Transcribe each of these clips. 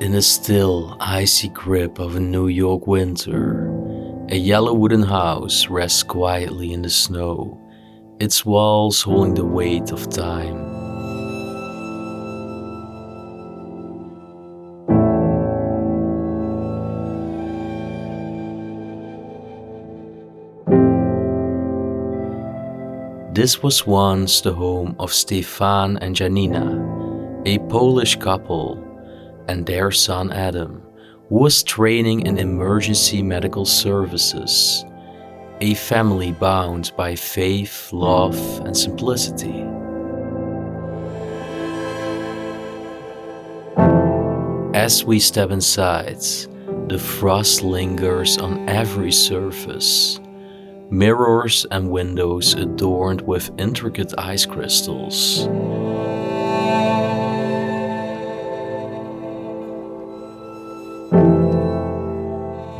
In the still, icy grip of a New York winter, a yellow wooden house rests quietly in the snow, its walls holding the weight of time. This was once the home of Stefan and Janina, a Polish couple, and their son Adam, who was training in emergency medical services, a family bound by faith, love, and simplicity. As we step inside, the frost lingers on every surface, mirrors and windows adorned with intricate ice crystals.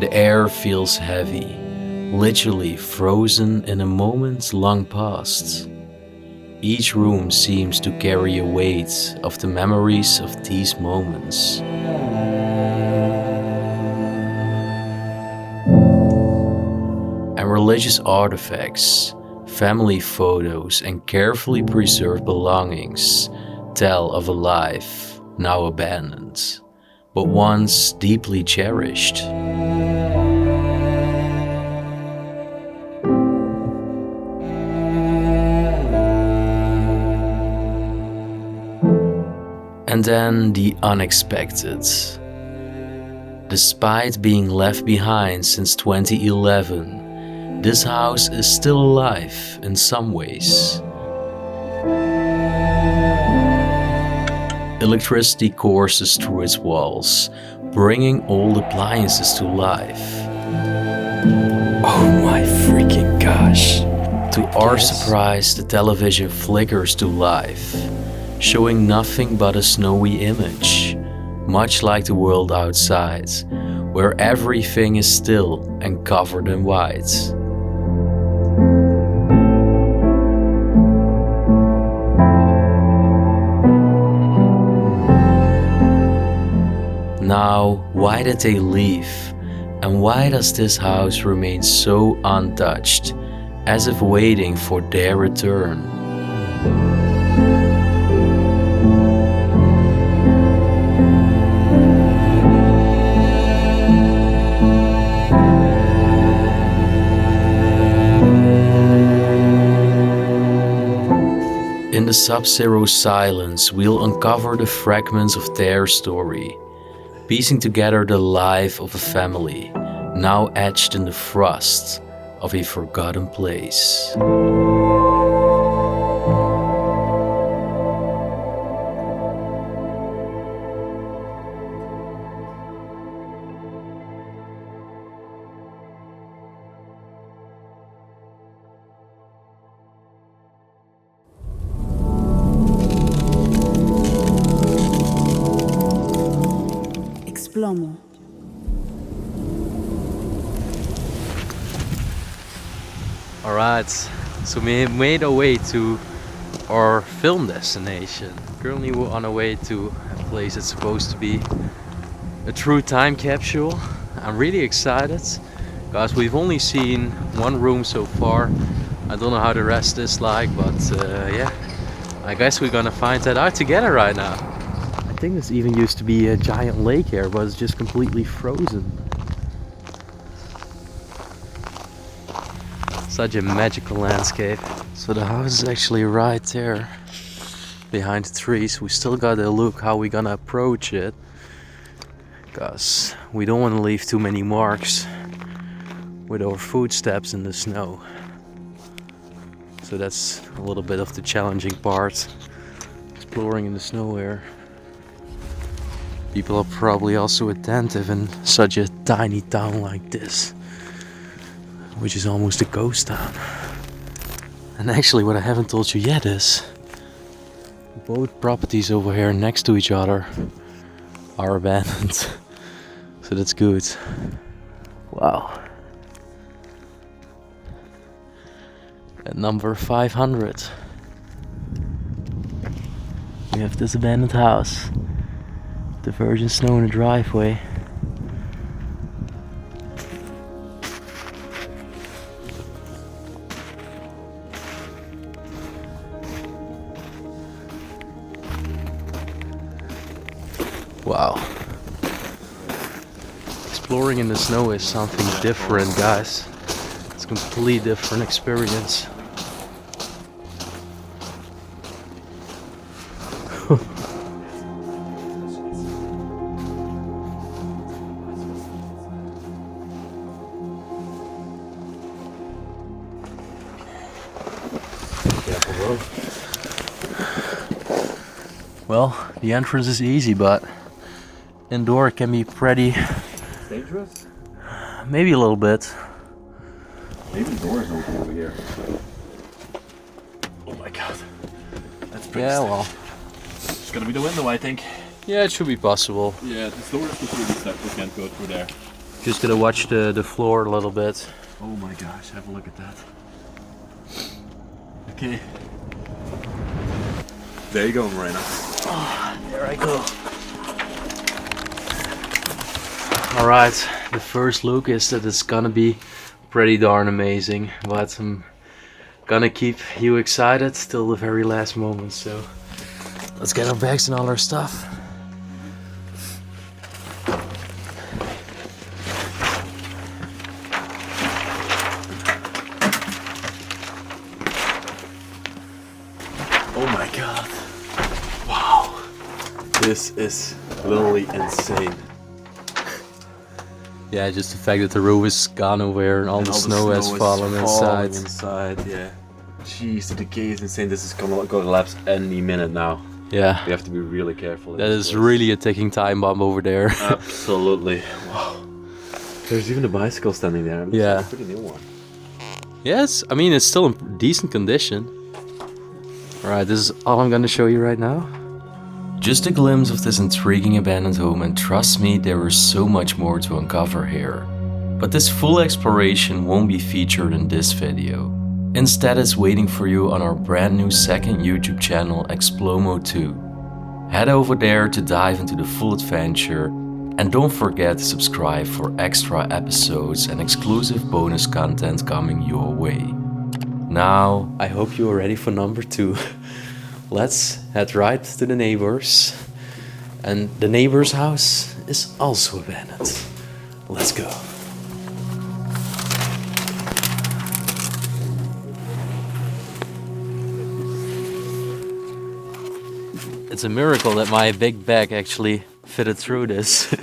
The air feels heavy, literally frozen in a moment long past. Each room seems to carry a weight of the memories of these moments. And religious artifacts, family photos, and carefully preserved belongings tell of a life now abandoned, but once deeply cherished. And then the unexpected. Despite being left behind since 2011, this house is still alive in some ways. Electricity courses through its walls, bringing old appliances to life. Oh my freaking gosh. To our surprise, the television flickers to life, showing nothing but a snowy image, much like the world outside, where everything is still and covered in white. Now, why did they leave? And why does this house remain so untouched, as if waiting for their return? In the sub-zero silence, we'll uncover the fragments of their story, piecing together the life of a family, now etched in the frost of a forgotten place. Explomo. Alright, so we made our way to our film destination. Currently we're on our way to a place that's supposed to be a true time capsule. I'm really excited because we've only seen one room so far. I don't know how the rest is like, but yeah, I guess we're gonna find that out together right now. I think this even used to be a giant lake here, but it's just completely frozen. Such a magical landscape. So the house is actually right there behind the trees. We still gotta look how we're gonna approach it, because we don't want to leave too many marks with our footsteps in the snow. So that's a little bit of the challenging part, exploring in the snow here. People are probably also attentive in such a tiny town like this, which is almost a ghost town. And actually what I haven't told you yet is both properties over here next to each other are abandoned. So that's good. Wow. At number 500 we have this abandoned house. the virgin snow in the driveway. Wow. Exploring in the snow is something different, guys. It's a completely different experience. Well, the entrance is easy, but indoor it can be pretty dangerous? maybe a little bit. Maybe the door is open over here. Oh my god. That's pretty Yeah, stiff. well. It's gonna be the window, I think. Yeah, it should be possible. Yeah, this door is completely stuck. We can't go through there. Just gotta watch the floor a little bit. Oh my gosh, have a look at that. Okay. There you go, Marina. Oh, there I go. Alright, the first look is that it's gonna be pretty darn amazing, but I'm gonna keep you excited till the very last moment, so let's get our bags and all our stuff. Oh my god. Wow. This is literally insane. Yeah, just the fact that the roof is gone over and all the snow has fallen inside. Yeah. Jeez, the decay is insane. This is gonna collapse any minute now. Yeah, We have to be really careful. in that this is place. really a ticking time bomb over there. Absolutely. Wow. There's even a bicycle standing there. It's Yeah. like a pretty new one. Yes, I mean it's still in decent condition. Alright, this is all I'm gonna show you right now. Just a glimpse of this intriguing abandoned home, and trust me, there is so much more to uncover here. But this full exploration won't be featured in this video. Instead, it's waiting for you on our brand new second YouTube channel, Explomo 2. Head over there to dive into the full adventure, and don't forget to subscribe for extra episodes and exclusive bonus content coming your way. Now, I hope you are ready for number 2. Let's head right to the neighbors. And the neighbor's house is also abandoned. Let's go. It's a miracle that my big bag actually fitted through this.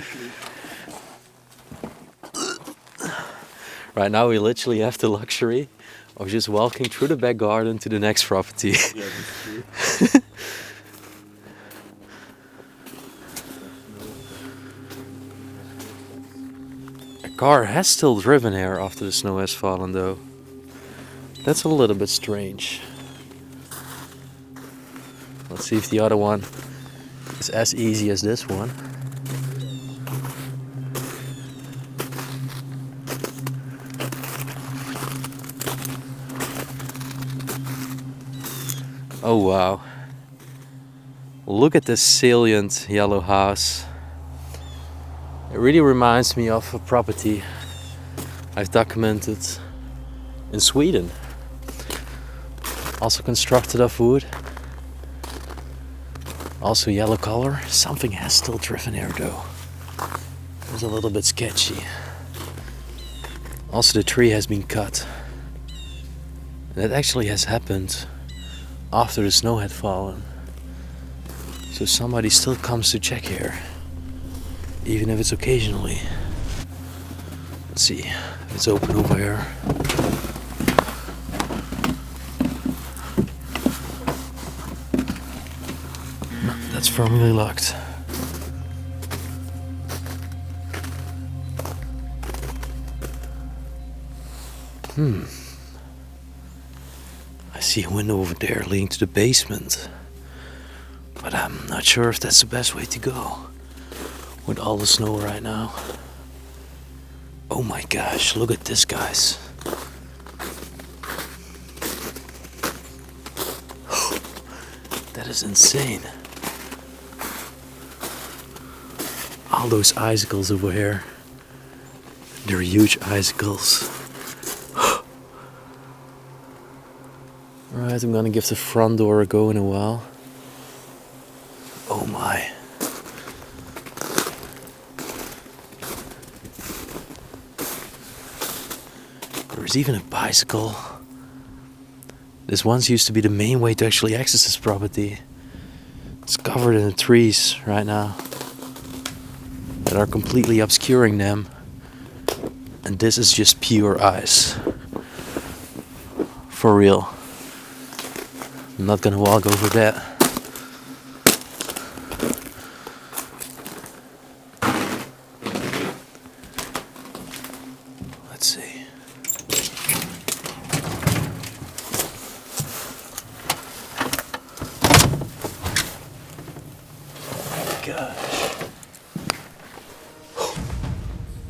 Right now we literally have the luxury of just walking through the back garden to the next property. Yeah, that's true. A car has still driven here after the snow has fallen though. That's a little bit strange. Let's see if the other one is as easy as this one. Oh wow. Look at this salient yellow house. It really reminds me of a property I've documented in Sweden. Also constructed of wood. Also yellow color. Something has still driven here though. It was a little bit sketchy. Also the tree has been cut. And that actually has happened after the snow had fallen. So somebody still comes to check here. Even if it's occasionally. Let's see if it's open over here. No, that's firmly locked. I see a window over there leading to the basement. But I'm not sure if that's the best way to go. With all the snow right now. Oh my gosh, look at this, guys. That is insane. all those icicles over here. They're huge icicles. Alright, I'm gonna give the front door a go in a while. Oh my. There's even a bicycle. This once used to be the main way to actually access this property. It's covered in the trees right now that are completely obscuring them. And this is just pure ice. For real. I'm not gonna walk over that. Let's see. Gosh.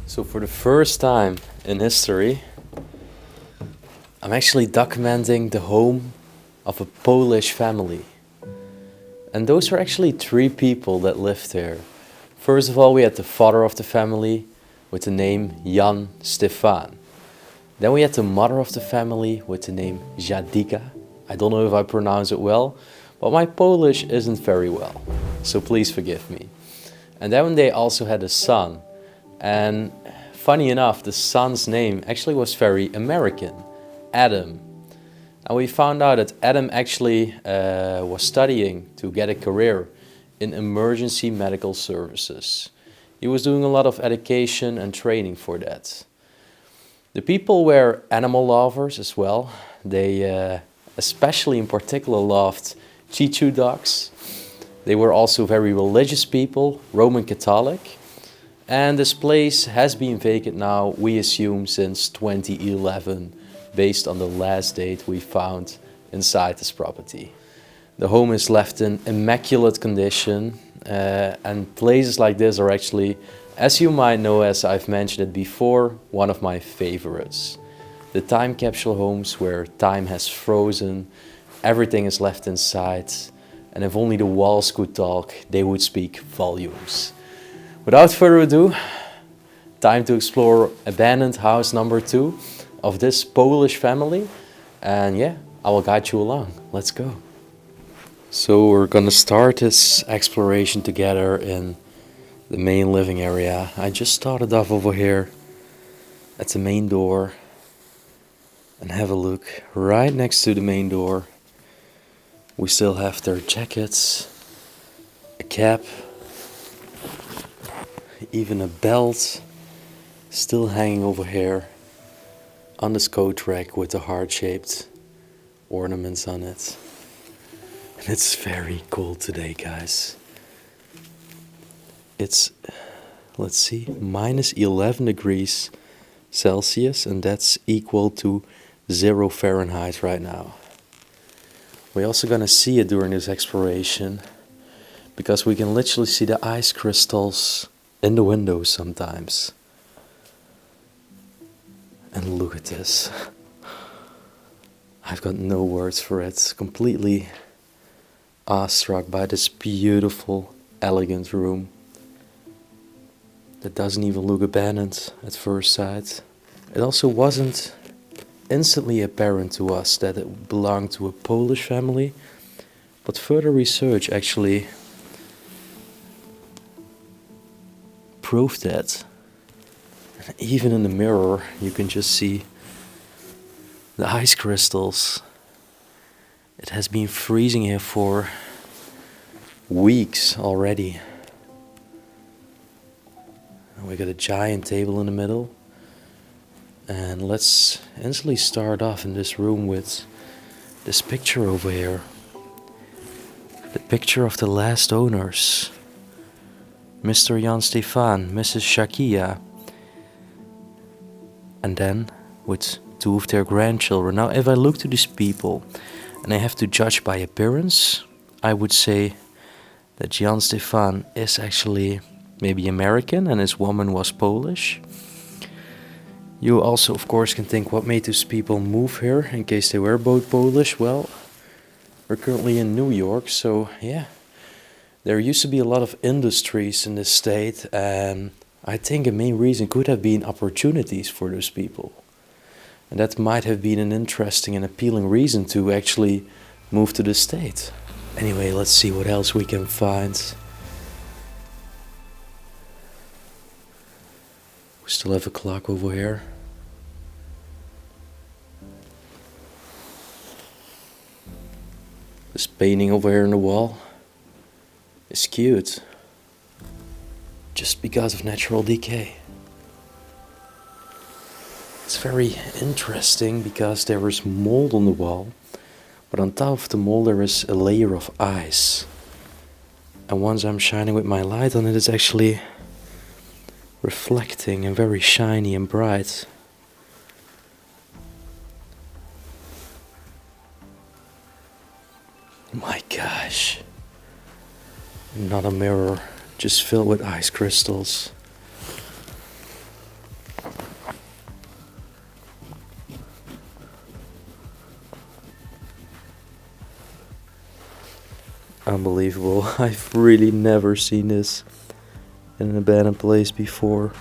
So for the first time in history, I'm actually documenting the home of a Polish family. And those were actually 3 people that lived there. First of all, we had the father of the family with the name Jan Stefan. Then we had the mother of the family with the name 𝗦𝘁cie. I don't know if I pronounce it well, but my Polish isn't very well, so please forgive me. And then they also had a son. And funny enough, the son's name actually was very American, Adam. And we found out that Adam actually was studying to get a career in emergency medical services. He was doing a lot of education and training for that. The people were animal lovers as well. They especially in particular loved 𝗦𝘁cie dogs. They were also very religious people, Roman Catholic. And this place has been vacant now, we assume, since 2011. Based on the last date we found inside this property. The home is left in immaculate condition, and places like this are actually, as you might know, as I've mentioned it before, one of my favorites. The time capsule homes where time has frozen, everything is left inside, and if only the walls could talk, they would speak volumes. Without further ado, time to explore abandoned house number 2 of this Polish family, and yeah, I will guide you along. Let's go. So we're gonna start this exploration together in the main living area. I just started off over here at the main door, and have a look. Right next to the main door we still have their jackets, a cap, even a belt still hanging over here on this coat rack with the heart-shaped ornaments on it. And it's very cold today, guys. It's, let's see, minus 11 degrees Celsius, and that's equal to 0 Fahrenheit right now. We're also gonna see it during this exploration, because we can literally see the ice crystals in the windows sometimes. And look at this. I've got no words for it. Completely awestruck by this beautiful, elegant room that doesn't even look abandoned at first sight. It also wasn't instantly apparent to us that it belonged to a Polish family, but further research actually proved that. And even in the mirror you can just see the ice crystals. It has been freezing here for weeks already. And we got a giant table in the middle. And let's instantly start off in this room with this picture over here. The picture of the last owners. Mr. Jan Stefan, Mrs. 𝗦𝘁cie. And then with 2 of their grandchildren. Now if I look to these people and I have to judge by appearance, I would say that Jan Stefan is actually maybe American and his woman was Polish. You also of course can think, what made these people move here in case they were both Polish? Well, we're currently in New York, so yeah, There used to be a lot of industries in this state, and I think a main reason could have been opportunities for those people. And that might have been an interesting and appealing reason to actually move to the state. Anyway, let's see what else we can find. We still have a clock over here. This painting over here on the wall is cute, just because of natural decay. It's very interesting because there is mold on the wall, but on top of the mold there is a layer of ice. And once I'm shining with my light on it, it's actually reflecting and very shiny and bright. My gosh. Not a mirror, just filled with ice crystals. Unbelievable. I've really never seen this in an abandoned place before.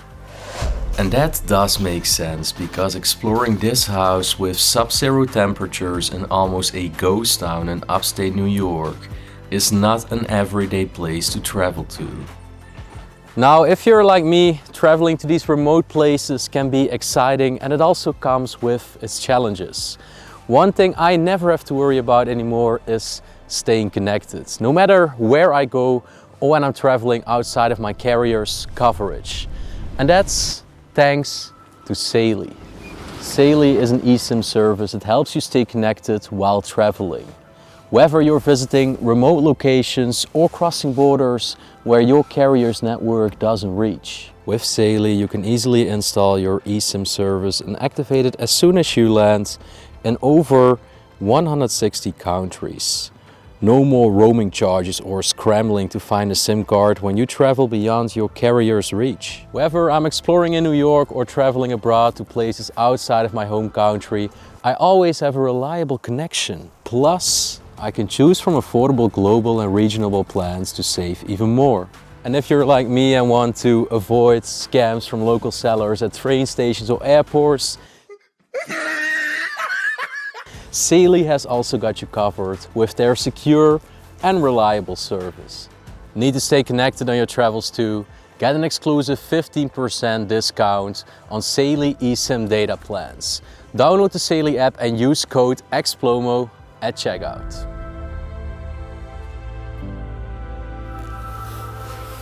And that does make sense, because exploring this house with sub-zero temperatures and almost a ghost town in upstate New York is not an everyday place to travel to. Now, if you're like me, traveling to these remote places can be exciting, and it also comes with its challenges. One thing I never have to worry about anymore is staying connected, no matter where I go or when I'm traveling outside of my carrier's coverage. And that's thanks to Saily. Saily is an eSIM service that helps you stay connected while traveling. Whether you're visiting remote locations or crossing borders where your carrier's network doesn't reach. With Saily, you can easily install your eSIM service and activate it as soon as you land in over 160 countries. No more roaming charges or scrambling to find a SIM card when you travel beyond your carrier's reach. Whether I'm exploring in New York or traveling abroad to places outside of my home country, I always have a reliable connection. Plus, I can choose from affordable global and regional plans to save even more. And if you're like me and want to avoid scams from local sellers at train stations or airports, Saily has also got you covered with their secure and reliable service. Need to stay connected on your travels too? Get an exclusive 15% discount on Saily eSIM data plans. Download the Saily app and use code Explomo at checkout.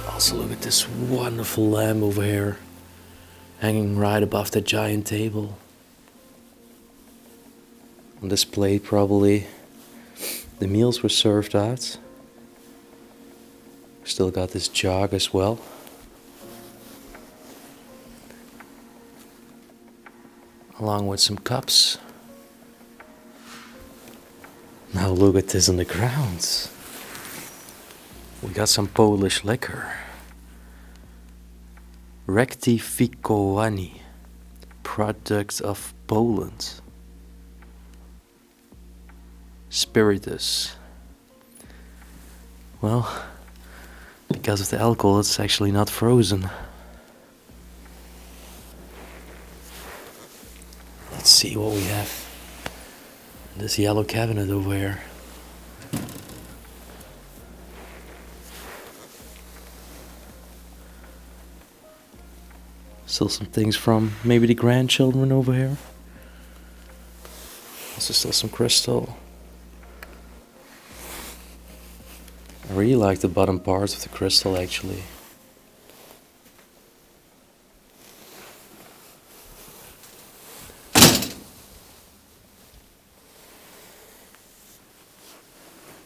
Also, look at this wonderful lamp over here, hanging right above the giant table. On this plate, probably the meals were served out. Still got this jug as well. Along with some cups. Now look at this on the ground. We got some Polish liquor. 𝗦𝘁cie𝗿𝗆, product of Poland. Spiritus. Well, because of the alcohol, it's actually not frozen. Let's see what we have in this yellow cabinet over here. Still some things from maybe the grandchildren over here. Also still some crystal. I really like the bottom parts of the crystal actually.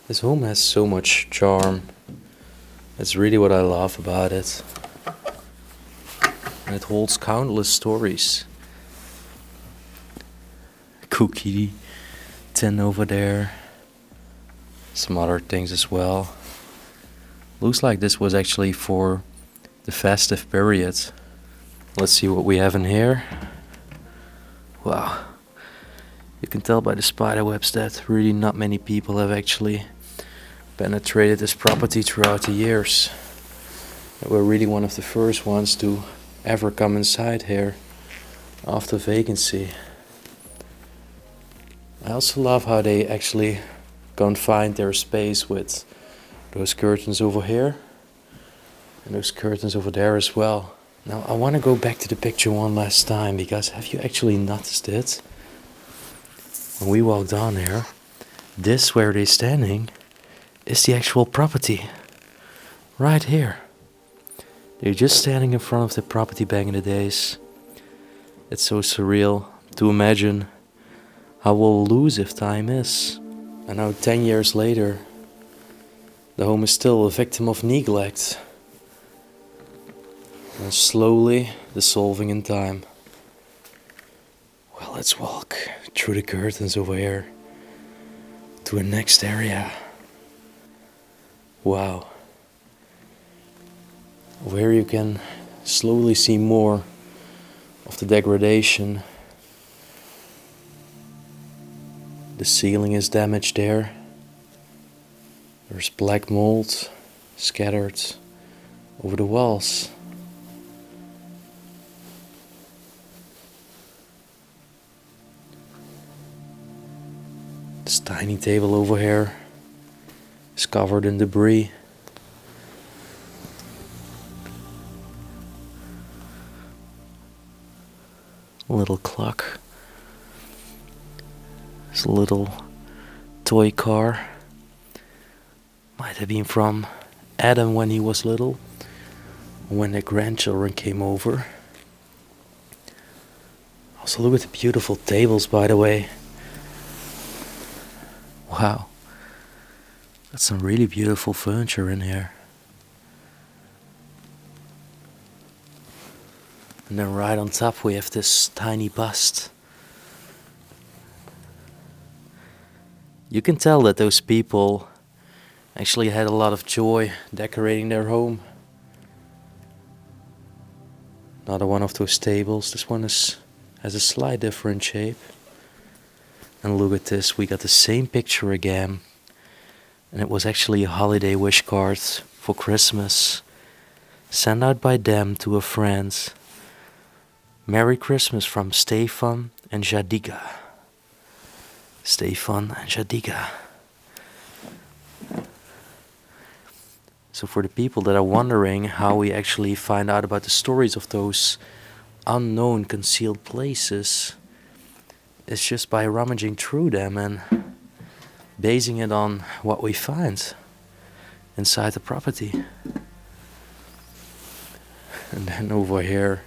This home has so much charm. That's really what I love about it. And it holds countless stories. Cookie tin over there. Some other things as well. Looks like this was actually for the festive period. Let's see what we have in here. Wow. You can tell by the spider webs that really not many people have actually penetrated this property throughout the years. And we're really one of the first ones to ever come inside here after vacancy. I also love how they actually confined their space with those curtains over here and those curtains over there as well. Now I want to go back to the picture one last time, because have you actually noticed it? When we walked on here, this where they're standing is the actual property. Right here. They're just standing in front of the property back in the days. It's so surreal to imagine how elusive time is. And now 10 years later, the home is still a victim of neglect. And slowly dissolving in time. Well, let's walk through the curtains over here to the next area. Wow. Where you can slowly see more of the degradation. The ceiling is damaged there. There's black mold scattered over the walls. This tiny table over here is covered in debris. A little clock. This little toy car. Might have been from Adam when he was little, when the grandchildren came over. Also look at the beautiful tables, by the way. Wow, that's some really beautiful furniture in here. And then right on top we have this tiny bust. You can tell that those people actually had a lot of joy decorating their home. Another one of those tables. This one has a slight different shape. And look at this, we got the same picture again. And it was actually a holiday wish card for Christmas, sent out by them to a friend. Merry Christmas from Stefan and Janina. Stefan and Janina. So for the people that are wondering how we actually find out about the stories of those unknown concealed places, it's just by rummaging through them and basing it on what we find inside the property. And then over here,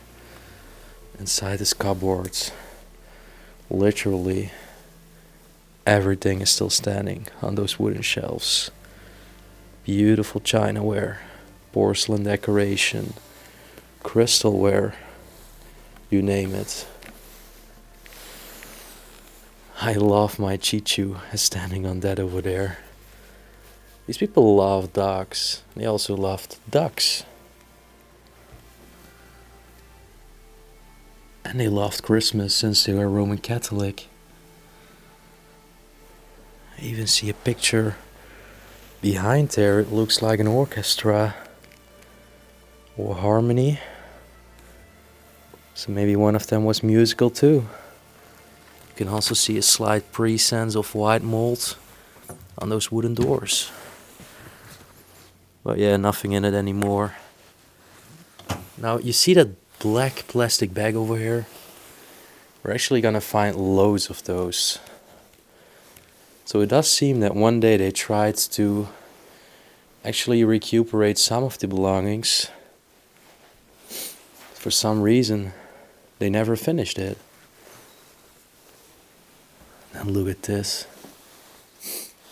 inside this cupboard, literally everything is still standing on those wooden shelves. Beautiful chinaware, porcelain decoration, crystalware, you name it. I love 𝗦𝘁cie𝗿𝘆𝗶 standing on that over there. These people love dogs. They also loved ducks. And they loved Christmas since they were Roman Catholic. I even see a picture behind there. It looks like an orchestra or harmony. So maybe one of them was musical too. You can also see a slight presence of white mold on those wooden doors. But yeah, nothing in it anymore. Now you see that black plastic bag over here? We're actually gonna find loads of those. So it does seem that one day they tried to actually recuperate some of the belongings. For some reason, they never finished it. And look at this.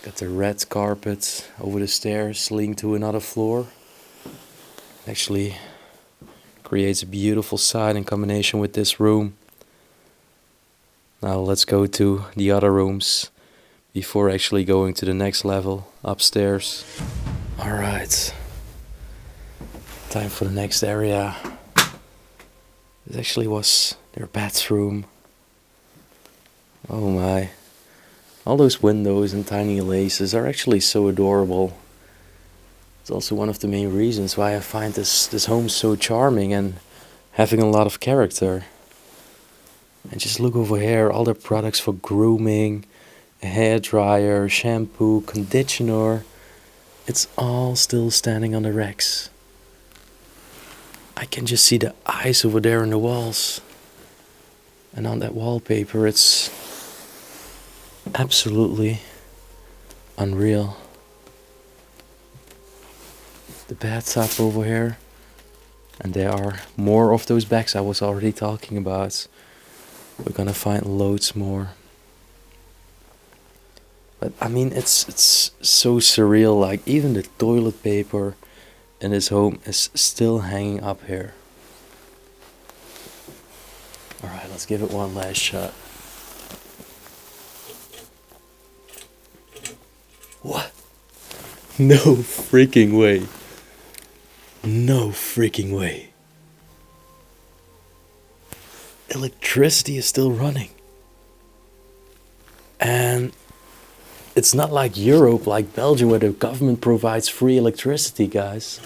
Got the red carpet over the stairs leading to another floor. Actually creates a beautiful sight in combination with this room. Now let's go to the other rooms before actually going to the next level upstairs. Alright, time for the next area. This actually was their bathroom. Oh my. All those windows and tiny laces are actually so adorable. It's also one of the main reasons why I find this home so charming and having a lot of character. And just look over here, all the products for grooming, a hair dryer, shampoo, conditioner. It's all still standing on the racks. I can just see the eyes over there on the walls. And on that wallpaper, it's absolutely unreal. The bathtub over here. And there are more of those bags I was already talking about. We're gonna find loads more. But I mean, it's so surreal. Like even the toilet paper in his home is still hanging up here. Alright, let's give it one last shot. What? No freaking way. No freaking way. Electricity is still running. And it's not like Europe, like Belgium, where the government provides free electricity, guys.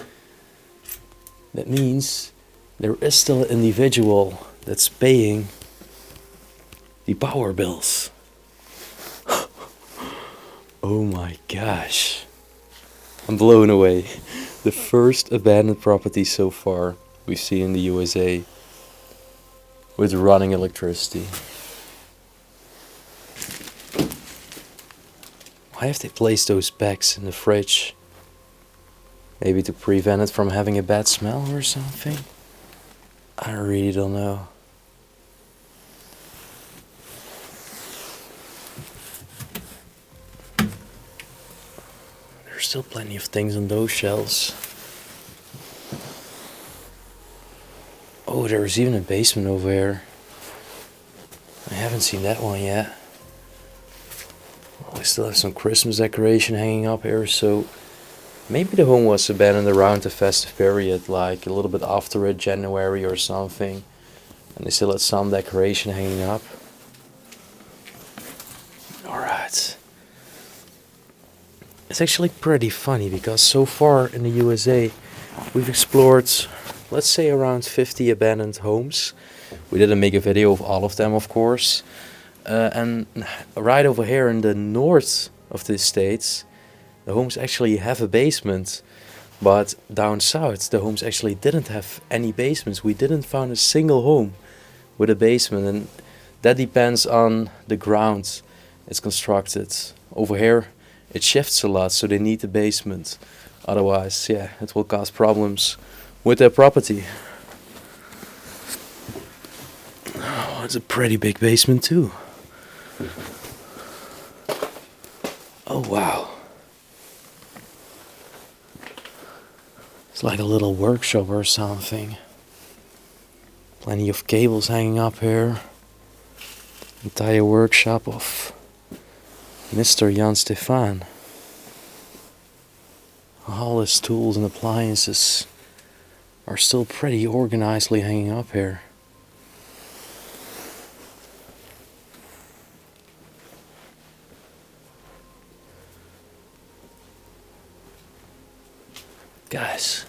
That means there is still an individual that's paying the power bills. Oh my gosh. I'm blown away. The first abandoned property so far we've seen in the USA with running electricity. Why have they placed those bags in the fridge? Maybe to prevent it from having a bad smell or something? I really don't know. There's still plenty of things on those shelves. Oh, there's even a basement over here. I haven't seen that one yet. I still have some Christmas decoration hanging up here, so maybe the home was abandoned around the festive period, like a little bit after it, January or something. And they still had some decoration hanging up. Alright. It's actually pretty funny because so far in the USA we've explored, let's say, around 50 abandoned homes. We didn't make a video of all of them, of course. And right over here in the north of the States, the homes actually have a basement. But down south, the homes actually didn't have any basements. We didn't find a single home with a basement. And that depends on the ground it's constructed. Over here, it shifts a lot, so they need a basement. Otherwise, yeah, it will cause problems with their property. Oh, it's a pretty big basement too. Oh wow. It's like a little workshop or something. Plenty of cables hanging up here. Entire workshop of Mr. Jan Stefan. All his tools and appliances are still pretty organizedly hanging up here. Guys,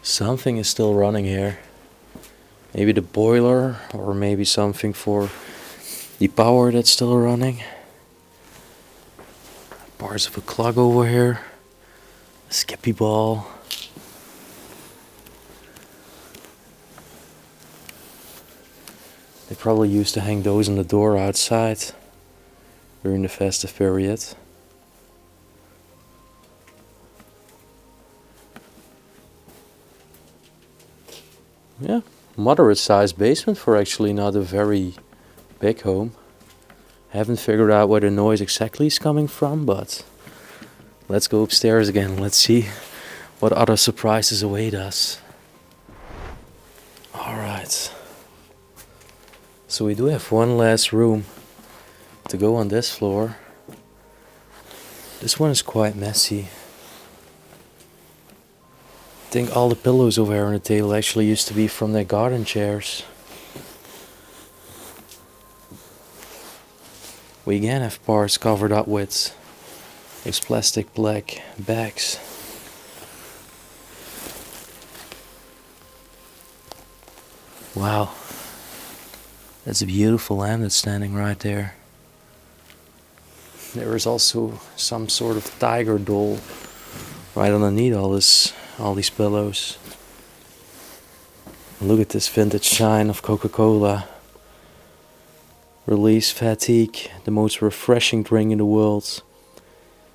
something is still running here. Maybe the boiler, or maybe something for the power that's still running. Parts of a clock over here. A skippy ball. They probably used to hang those on the door outside during the festive period. Yeah, moderate sized basement for actually not a very big home. Haven't figured out where the noise exactly is coming from, but let's go upstairs again. Let's see what other surprises await us. Alright. So we do have one last room to go on this floor. This one is quite messy. I think all the pillows over here on the table actually used to be from their garden chairs. We again have parts covered up with these plastic black bags. Wow. That's a beautiful lamp that's standing right there. There is also some sort of tiger doll right underneath all these pillows. Look at this vintage shine of Coca-Cola. Release fatigue, the most refreshing drink in the world.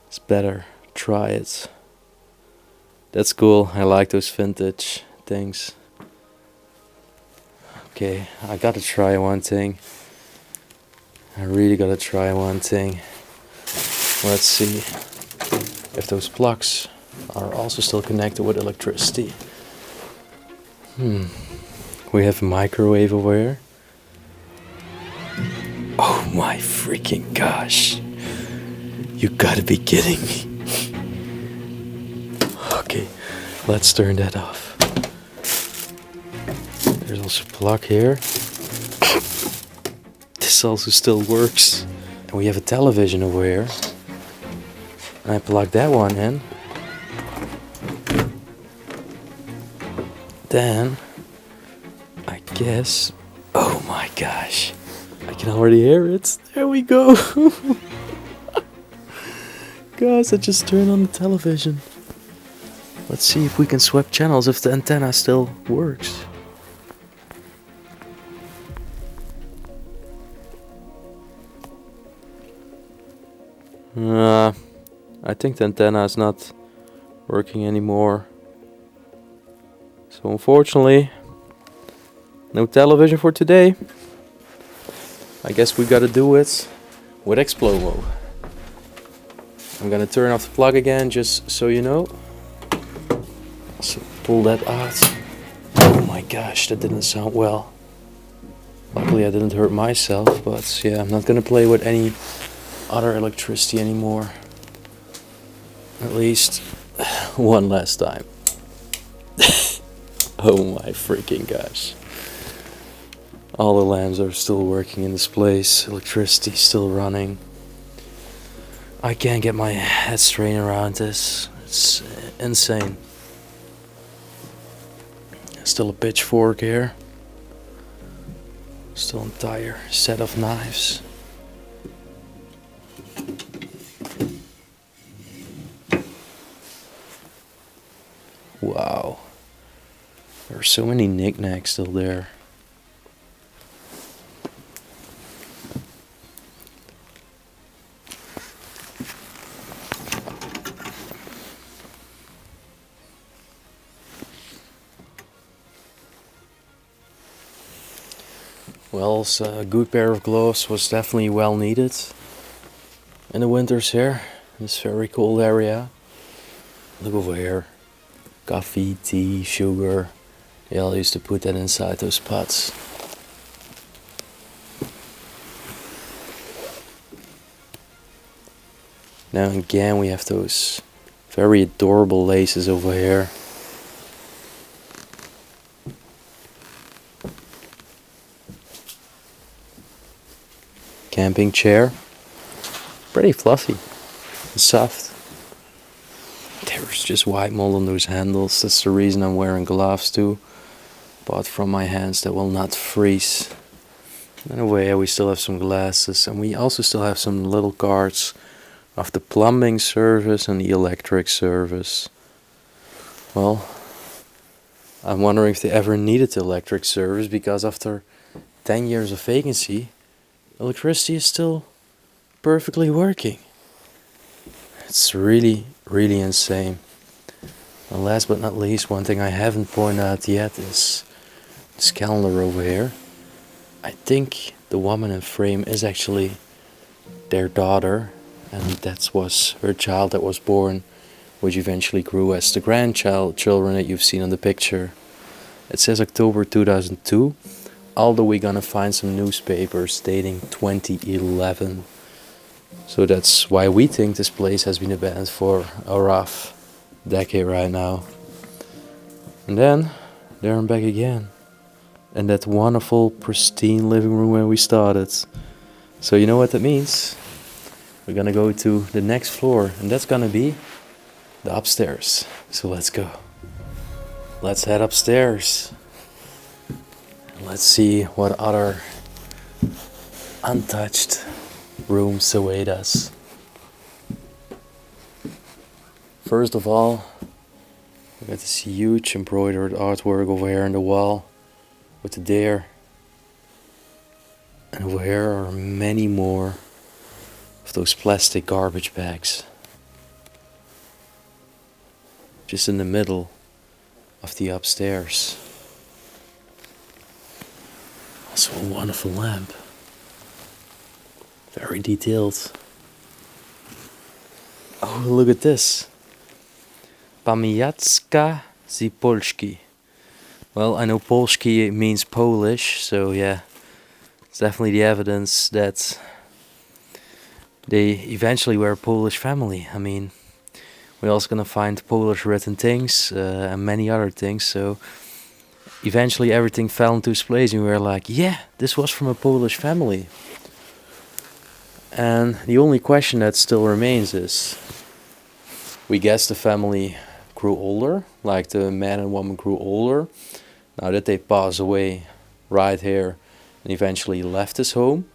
It's better, try it. That's cool, I like those vintage things. Okay, I gotta try one thing. I really gotta try one thing. Let's see if those plugs are also still connected with electricity. We have a microwave over here. Oh my freaking gosh. You gotta be kidding me. Okay, let's turn that off. There's also a plug here. This also still works. And we have a television over here. And I plug that one in. Then, I guess... Oh my gosh. I can already hear it. There we go. Guys, I just turned on the television. Let's see if we can swap channels if the antenna still works. I think the antenna is not working anymore. So unfortunately, no television for today. I guess we gotta do it with Explomo. I'm gonna turn off the plug again, just so you know. So pull that out. Oh my gosh, that didn't sound well. Luckily I didn't hurt myself, but yeah, I'm not gonna play with any other electricity anymore. At least one last time. Oh my freaking gosh. All the lamps are still working in this place. Electricity still running. I can't get my head straight around this. It's insane. Still a pitchfork here. Still an entire set of knives. Wow. There are so many knickknacks still there. Well, a good pair of gloves was definitely well needed in the winters here, in this very cold area. Look over here. Coffee, tea, sugar. They all used to put that inside those pots. Now and again we have those very adorable laces over here. Camping chair. Pretty fluffy and soft. There's just white mold on those handles. That's the reason I'm wearing gloves too. Bought from my hands that will not freeze. Anyway, we still have some glasses, and we also still have some little cards of the plumbing service and the electric service. Well, I'm wondering if they ever needed the electric service, because after 10 years of vacancy, electricity is still perfectly working. It's really, really insane. And last but not least, one thing I haven't pointed out yet is this calendar over here. I think the woman in frame is actually their daughter, and that was her child that was born, which eventually grew as the grandchildren that you've seen on the picture. It says October 2002, although we're gonna find some newspapers dating 2011. So that's why we think this place has been abandoned for a rough decade right now. And then, there I'm back again. In that wonderful, pristine living room where we started. So you know what that means? We're gonna go to the next floor, and that's gonna be the upstairs. So let's go. Let's head upstairs. Let's see what other untouched rooms await us. First of all, we got this huge embroidered artwork over here on the wall with the deer. And over here are many more of those plastic garbage bags. Just in the middle of the upstairs. Also a wonderful lamp. Very detailed. Oh, look at this. 𝗦𝘁cie𝗿𝘆𝗶. Well, I know 𝗿𝘆cie means Polish, so yeah, it's definitely the evidence that they eventually were a Polish family. I mean, we're also gonna find Polish written things and many other things, so eventually everything fell into its place and we were like, yeah, this was from a Polish family. And the only question that still remains is, we guess the family grew older, like the man and woman grew older. Now did they pass away right here and eventually left this home?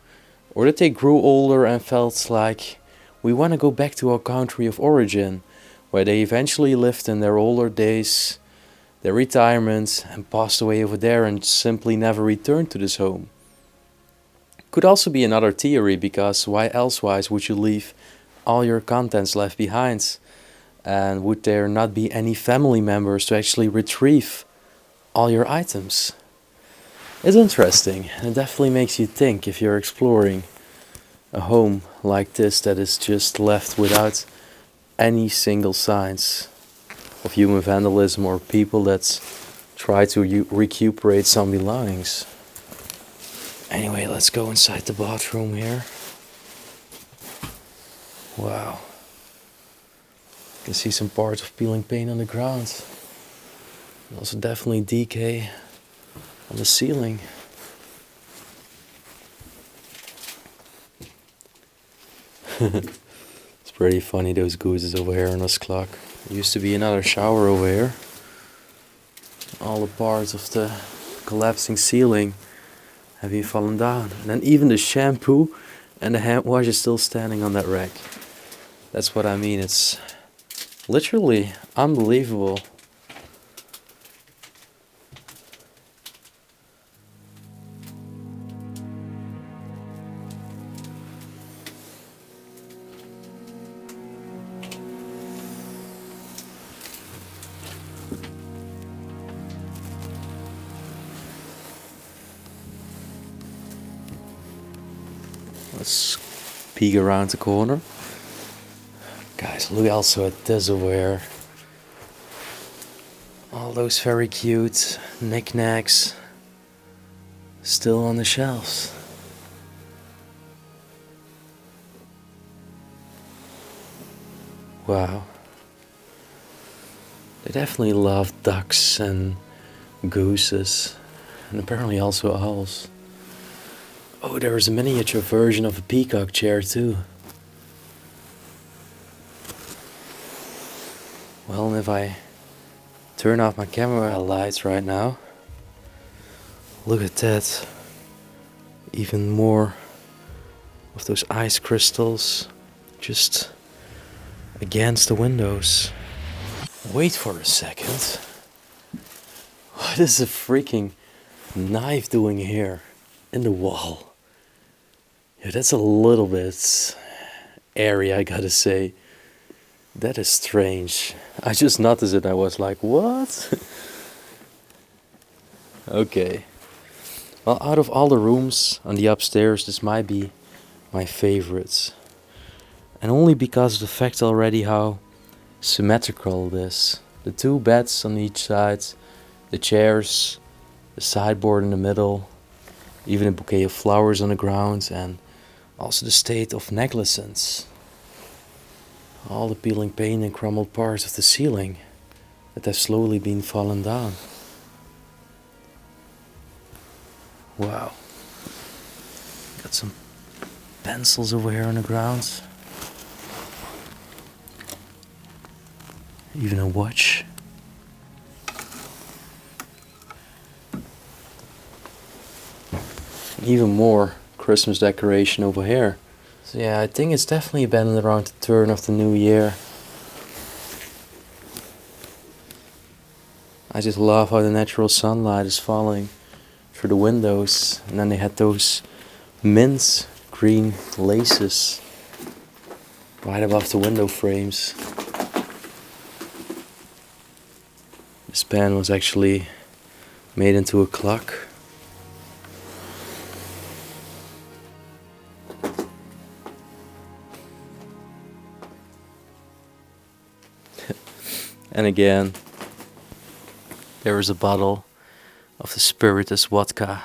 Or did they grow older and felt like, we want to go back to our country of origin, where they eventually lived in their older days, their retirement, and passed away over there and simply never returned to this home? Could also be another theory, because why elsewise would you leave all your contents left behind? And would there not be any family members to actually retrieve all your items? It's interesting, and it definitely makes you think if you're exploring a home like this that is just left without any single signs of human vandalism or people that try to recuperate some belongings. Anyway, let's go inside the bathroom here. Wow. You can see some parts of peeling paint on the ground. And also definitely decay on the ceiling. It's pretty funny, those gooses over here on this clock. There used to be another shower over here. All the parts of the collapsing ceiling have been fallen down. And then even the shampoo and the hand wash is still standing on that rack. That's what I mean, it's literally unbelievable. Let's peek around the corner. Guys, look also at this over here. All those very cute knickknacks still on the shelves. Wow. They definitely love ducks and gooses, and apparently also owls. Oh, there is a miniature version of a peacock chair too. Well, and if I turn off my camera lights right now, look at that. Even more of those ice crystals just against the windows. Wait for a second. What is a freaking knife doing here in the wall? Yeah, that's a little bit airy, I gotta say. That is strange. I just noticed it and I was like, what? Okay. Well, out of all the rooms on the upstairs, this might be my favorite. And only because of the fact already how symmetrical it is. The two beds on each side, the chairs, the sideboard in the middle, even a bouquet of flowers on the ground, and also the state of negligence. All the peeling paint and crumbled parts of the ceiling that have slowly been fallen down. Wow. Got some pencils over here on the ground. Even a watch. even more Christmas decoration over here. So yeah, I think it's definitely abandoned around the turn of the new year. I just love how the natural sunlight is falling through the windows, and then they had those mint green laces right above the window frames. This pan was actually made into a clock. And again, there is a bottle of the spiritus vodka,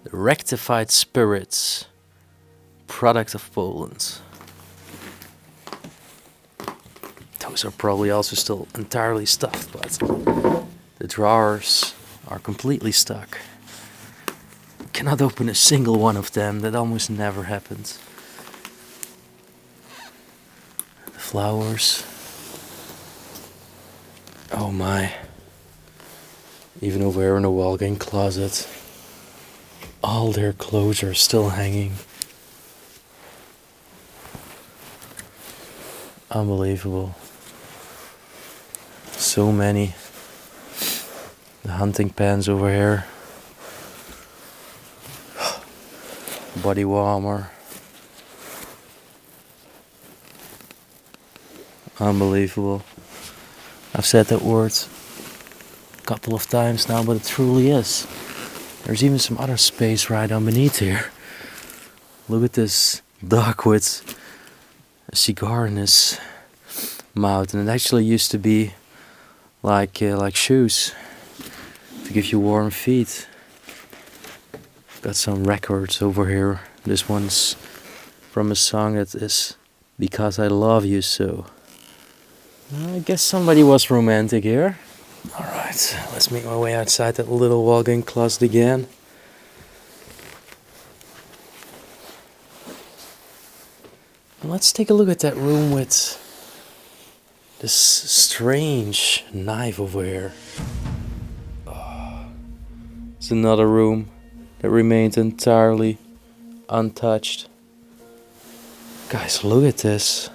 the rectified spirits, product of Poland. Those are probably also still entirely stuffed, but the drawers are completely stuck. Cannot open a single one of them, that almost never happens. The flowers. Oh my. Even over here in the walk-in closet, all their clothes are still hanging. Unbelievable. So many. The hunting pants over here. Body warmer. Unbelievable. I've said that word a couple of times now, but it truly is. There's even some other space right underneath here. Look at this dog with a cigar in his mouth, and it actually used to be like shoes to give you warm feet. Got some records over here. This one's from a song that is "Because I Love You So." I guess somebody was romantic here. Alright, let's make my way outside that little walk-in closet again. And let's take a look at that room with this strange knife over here. It's another room that remained entirely untouched. Guys, look at this.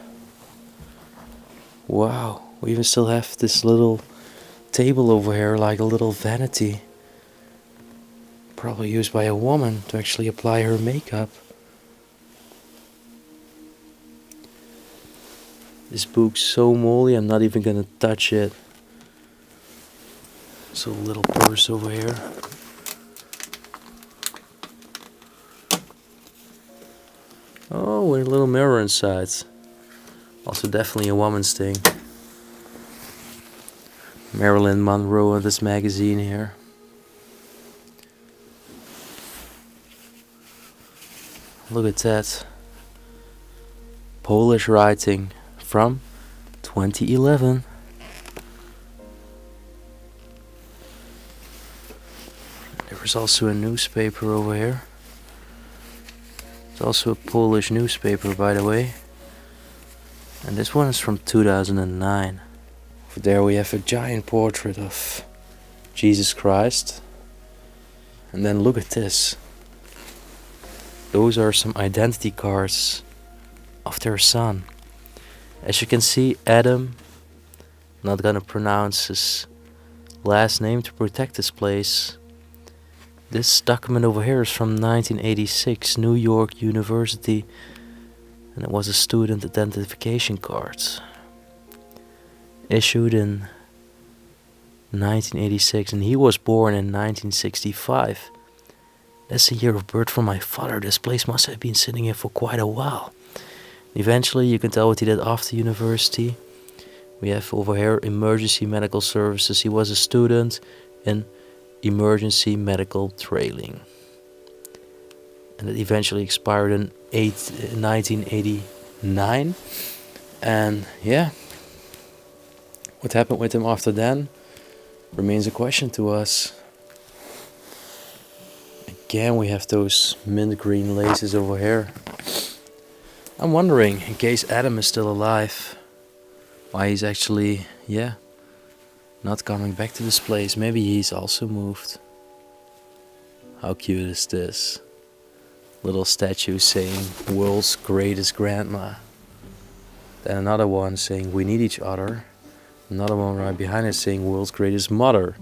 Wow, we even still have this little table over here, like a little vanity. Probably used by a woman to actually apply her makeup. This book's so moldy, I'm not even gonna touch it. So a little purse over here. Oh, with a little mirror inside. Also definitely a woman's thing. Marilyn Monroe of this magazine here. Look at that. Polish writing from 2011. There was also a newspaper over here. It's also a Polish newspaper, by the way. And this one is from 2009. Over there we have a giant portrait of Jesus Christ. And then look at this. Those are some identity cards of their son. As you can see, Adam, not gonna pronounce his last name to protect this place. This document over here is from 1986, New York University, and it was a student identification card. Issued in 1986, and he was born in 1965. That's the year of birth for my father. This place must have been sitting here for quite a while. Eventually, you can tell what he did after university. We have over here emergency medical services. He was a student in emergency medical training. And it eventually expired in 1989. And yeah, what happened with him after then remains a question to us. Again, we have those mint green laces over here. I'm wondering, in case Adam is still alive, why he's actually, not coming back to this place. Maybe he's also moved. How cute is this? Little statue saying world's greatest grandma. Then another one saying we need each other. Another one right behind it saying world's greatest mother.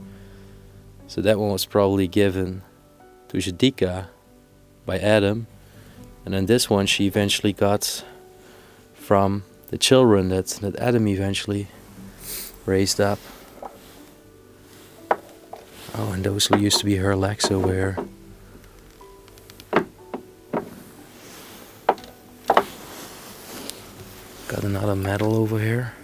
So that one was probably given to 𝗦𝘁cie𝗿𝘆𝗶 by Adam. And then this one she eventually got from the children that Adam eventually raised up. Oh, and those used to be her legs over here. Got another medal over here.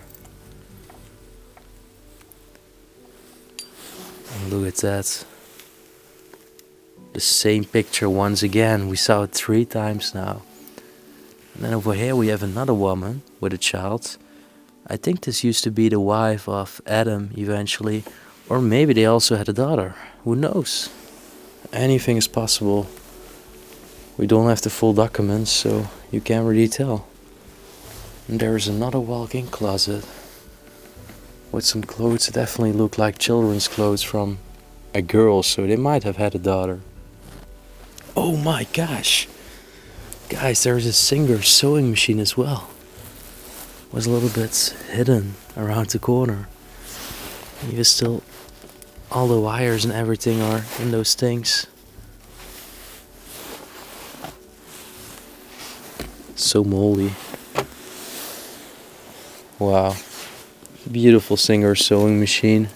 And look at that. The same picture once again. We saw it 3 times now. And then over here we have another woman with a child. I think this used to be the wife of Adam eventually. Or maybe they also had a daughter. Who knows? Anything is possible. We don't have the full documents, so you can't really tell. And there is another walk-in closet with some clothes that definitely look like children's clothes from a girl, so they might have had a daughter. Oh my gosh! Guys, there's a Singer sewing machine as well. Was a little bit hidden around the corner. Even still, all the wires and everything are in those things. So moldy. Wow. Beautiful Singer sewing machine.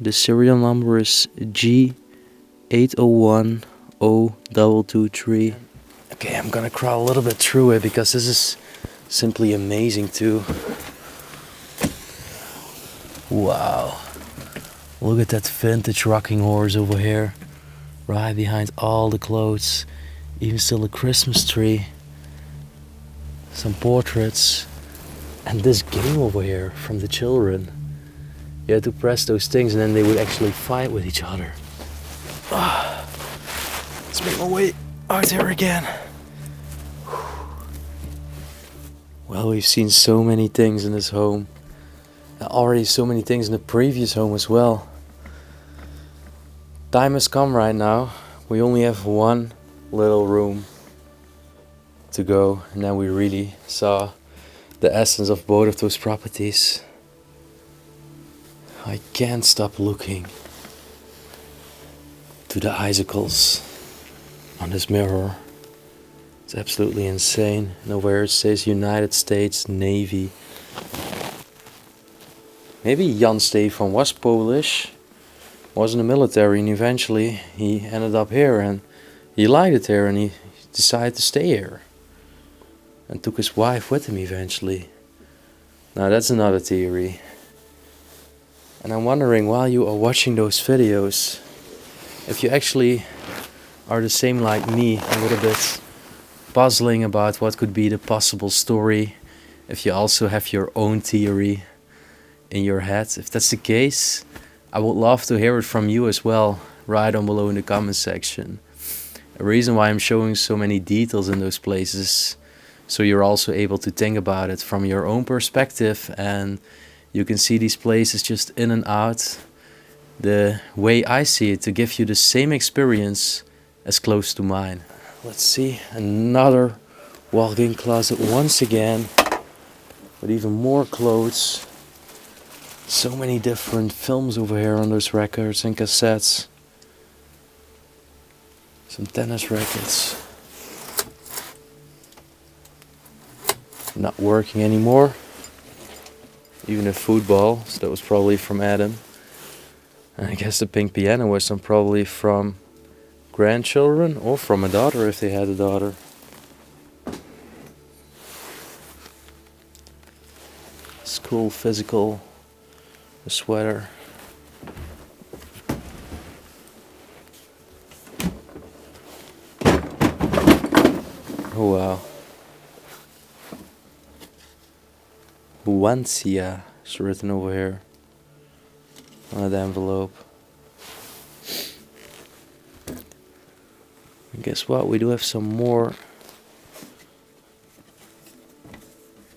The serial number is G80102223. Okay, I'm gonna crawl a little bit through it because this is simply amazing too. Wow. Look at that vintage rocking horse over here. Right behind all the clothes. Even still a Christmas tree. Some portraits. And this game over here from the children. You had to press those things and then they would actually fight with each other. Let's make my way out here again. Well, we've seen so many things in this home. Already so many things in the previous home as well. Time has come right now. We only have one little room to go, and then we really saw the essence of both of those properties. I can't stop looking to the icicles on this mirror. It's absolutely insane. And where it says United States Navy. Maybe Jan Stefan was Polish, was in the military, and eventually he ended up here and he liked it here and he decided to stay here. And took his wife with him eventually. Now that's another theory. And I'm wondering, while you are watching those videos, if you actually are the same like me, a little bit puzzling about what could be the possible story, if you also have your own theory in your head. If that's the case, I would love to hear it from you as well, right down below in the comment section. A reason why I'm showing so many details in those places, so you're also able to think about it from your own perspective, and you can see these places just in and out the way I see it, to give you the same experience as close to mine. Let's see, another walk-in closet once again, with even more clothes. So many different films over here on those records and cassettes. Some tennis rackets. Not working anymore. Even a football, so that was probably from Adam. And I guess the pink piano was some probably from grandchildren or from a daughter if they had a daughter. School physical, a sweater. Oh wow. 𝗦𝘁cie𝗿𝘆𝗶 is written over here on the envelope. And guess what? We do have some more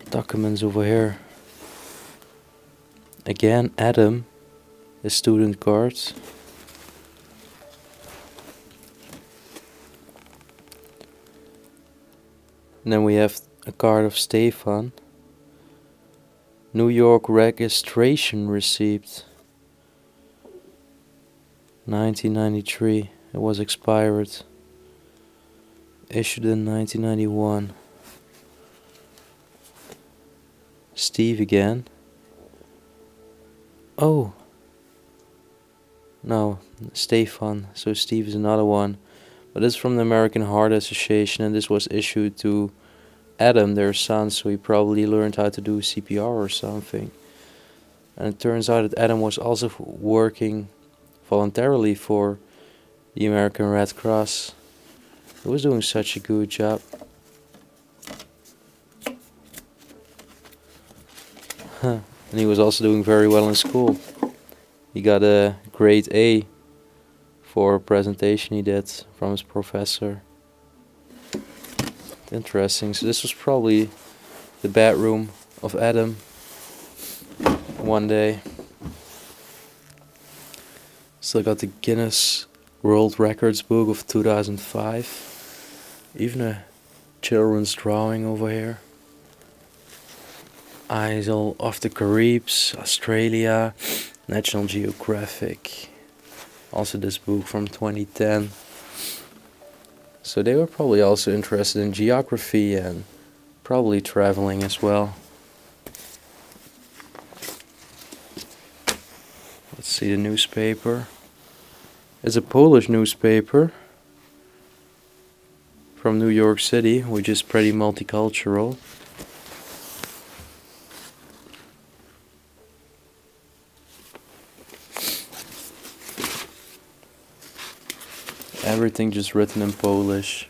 documents over here. Again, Adam, his student cards. And then we have a card of Stefan. New York registration receipt. 1993. It was expired. Issued in 1991. Steve again. Oh. No, Stefan. So Steve is another one. But this is from the American Heart Association, and this was issued to Adam, their son, so he probably learned how to do CPR or something. And it turns out that Adam was also working voluntarily for the American Red Cross. He was doing such a good job. And he was also doing very well in school. He got a grade A for a presentation he did from his professor. Interesting. So this was probably the bedroom of Adam one day. Still got the Guinness World Records book of 2005. Even a children's drawing over here. Isle of the Caribs, Australia, National Geographic. Also this book from 2010. So they were probably also interested in geography and probably traveling as well. Let's see the newspaper. It's a Polish newspaper from New York City, which is pretty multicultural. Everything just written in Polish.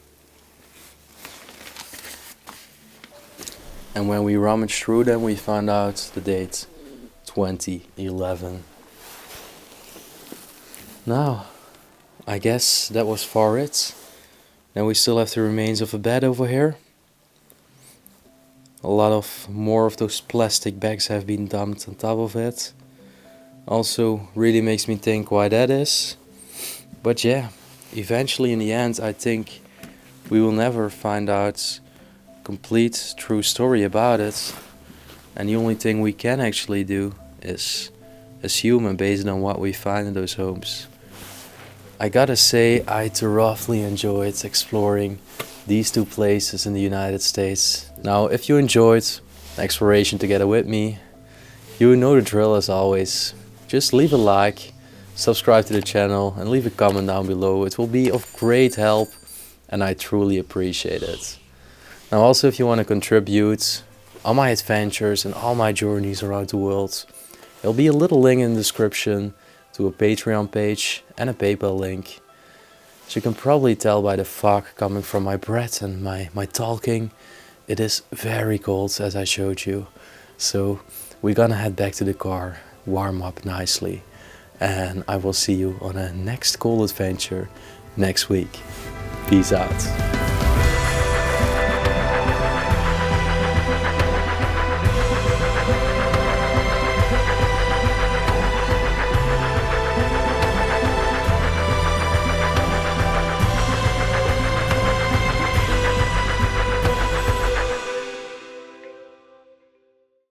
And when we rummaged through them, we found out the date 2011. Now, I guess that was for it. Then we still have the remains of a bed over here. A lot of more of those plastic bags have been dumped on top of it. Also, really makes me think why that is. But yeah. Eventually, in the end, I think we will never find out complete true story about it. And the only thing we can actually do is assume based on what we find in those homes. I gotta say, I thoroughly enjoyed exploring these two places in the United States. Now, if you enjoyed exploration together with me, you know the drill as always. Just leave a like. Subscribe to the channel and leave a comment down below. It will be of great help and I truly appreciate it. Now also, if you want to contribute on my adventures and all my journeys around the world, there'll be a little link in the description to a Patreon page and a PayPal link. As you can probably tell by the fog coming from my breath and my talking, it is very cold as I showed you. So we're gonna head back to the car, warm up nicely. And I will see you on a next cool adventure next week. Peace out.